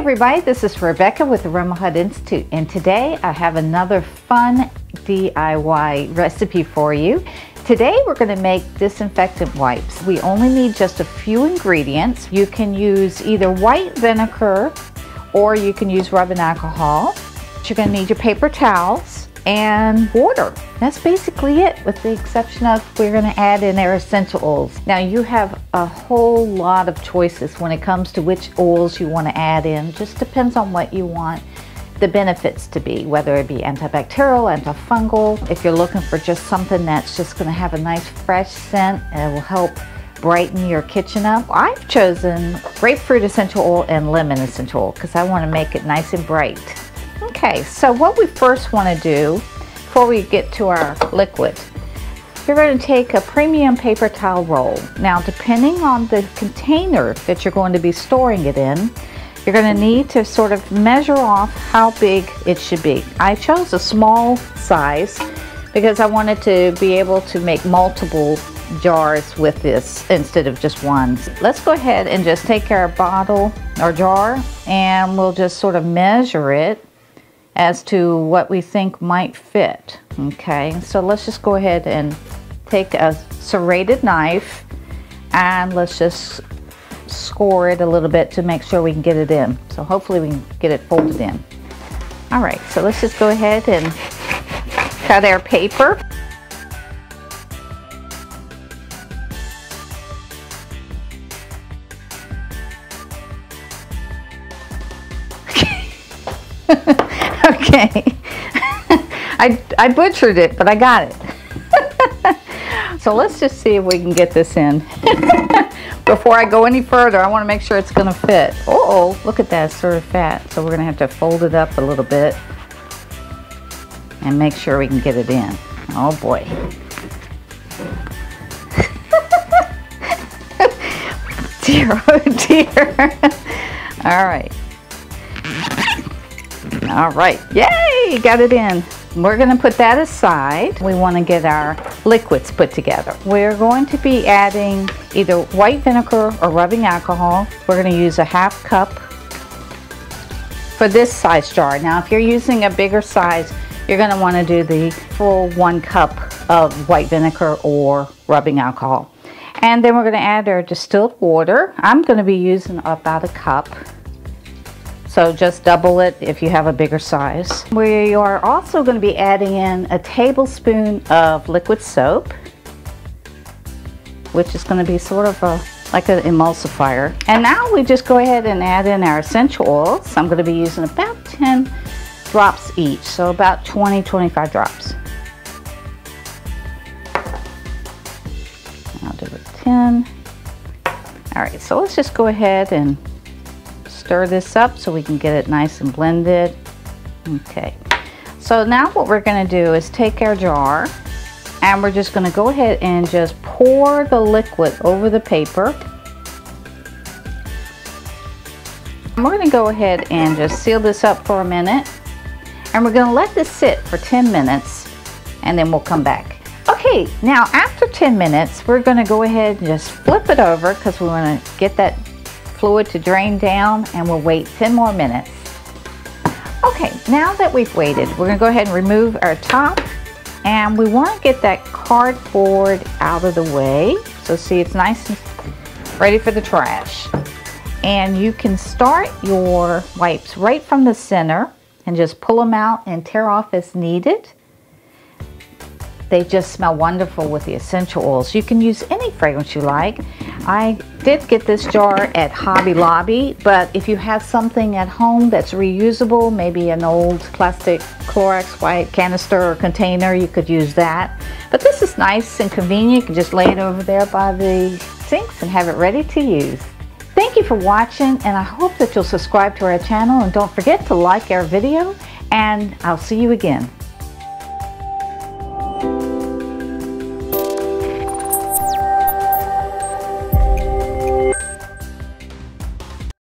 everybody, this is Rebecca with the Roma Hut Institute, and today I have another fun DIY recipe for you. Today we're going to make disinfectant wipes. We only need just a few ingredients. You can use either white vinegar or you can use rubbing alcohol. You're going to need your paper towels and water. That's basically it, with the exception of we're going to add in our essential oils. Now you have a whole lot of choices when it comes to which oils you want to add in. Just depends on what you want the benefits to be, whether it be antibacterial, antifungal. If you're looking for just something that's just going to have a nice fresh scent and it will help brighten your kitchen up, I've chosen grapefruit essential oil and lemon essential oil because I want to make it nice and bright. Okay, so what we first want to do before we get to our liquid, you're going to take a premium paper towel roll. Now, depending on the container that you're going to be storing it in, you're going to need to sort of measure off how big it should be. I chose a small size because I wanted to be able to make multiple jars with this instead of just one. Let's go ahead and just take our bottle or jar and we'll just sort of measure it as to what we think might fit. Okay, so let's just go ahead and take a serrated knife and let's just score it a little bit to make sure we can get it in. So hopefully we can get it folded in. All right, so let's just go ahead and cut our paper. Okay, I butchered it, but I got it. So let's just see if we can get this in. Before I go any further, I want to make sure it's going to fit. Uh-oh, look at that, it's sort of fat. So we're going to have to fold it up a little bit and make sure we can get it in. Oh boy. Dear, oh dear. All right. All right, yay, got it in. We're going to put that aside. We want to get our liquids put together. We're going to be adding either white vinegar or rubbing alcohol. We're going to use a half cup for this size jar. Now, if you're using a bigger size, you're going to want to do the full 1 cup of white vinegar or rubbing alcohol. And then we're going to add our distilled water. I'm going to be using about a cup. So just double it if you have a bigger size. We are also going to be adding in a tablespoon of liquid soap, which is going to be sort of like an emulsifier. And now we just go ahead and add in our essential oils. I'm going to be using about 10 drops each, so about 20-25 drops. I'll do it 10. All right, so let's just go ahead and stir this up so we can get it nice and blended. Okay, so now what we're going to do is take our jar and we're just going to go ahead and just pour the liquid over the paper. And we're going to go ahead and just seal this up for a minute, and we're going to let this sit for 10 minutes and then we'll come back. Okay, now after 10 minutes we're going to go ahead and just flip it over because we want to get that fluid to drain down, and we'll wait 10 more minutes. Okay, now that we've waited, we're going to go ahead and remove our top, and we want to get that cardboard out of the way. So see, it's nice and ready for the trash. And you can start your wipes right from the center and just pull them out and tear off as needed. They just smell wonderful with the essential oils. You can use any fragrance you like. I did get this jar at Hobby Lobby, but if you have something at home that's reusable, maybe an old plastic Clorox white canister or container, you could use that. But this is nice and convenient. You can just lay it over there by the sinks and have it ready to use. Thank you for watching, and I hope that you'll subscribe to our channel, and don't forget to like our video, and I'll see you again.